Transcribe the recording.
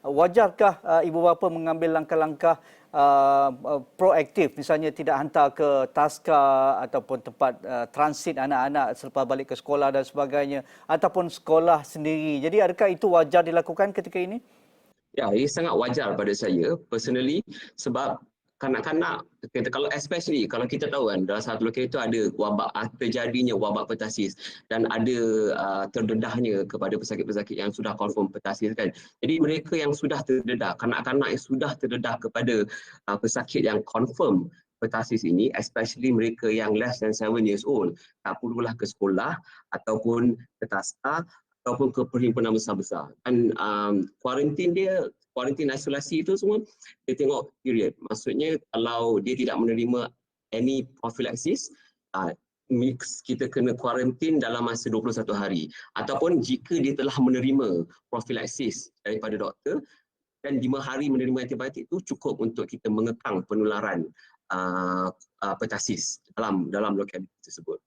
wajarkah ibu bapa mengambil langkah-langkah proaktif, misalnya tidak hantar ke taska ataupun tempat transit anak-anak selepas balik ke sekolah dan sebagainya, ataupun sekolah sendiri. Jadi adakah itu wajar dilakukan ketika ini? Ya, ia sangat wajar pada saya personally, sebab kanak-kanak, kalau especially kalau kita tahu kan dalam satu lokasi itu ada wabak, terjadinya wabak pertasis dan ada terdedahnya kepada pesakit-pesakit yang sudah confirm pertasis kan. Jadi mereka yang sudah terdedah, kanak-kanak yang sudah terdedah kepada pesakit yang confirm pertasis ini, especially mereka yang less than 7 years old, tak perlulah ke sekolah ataupun ke taska ataupun ke perhimpunan besar-besar. Dan kuarantin isolasi itu semua, dia tengok period. Maksudnya kalau dia tidak menerima any prophylaxis, kita kena kuarantin dalam masa 21 hari. Ataupun jika dia telah menerima prophylaxis daripada doktor dan 5 hari menerima antibiotik itu cukup untuk kita mengekang penularan pertasis dalam lokaliti tersebut.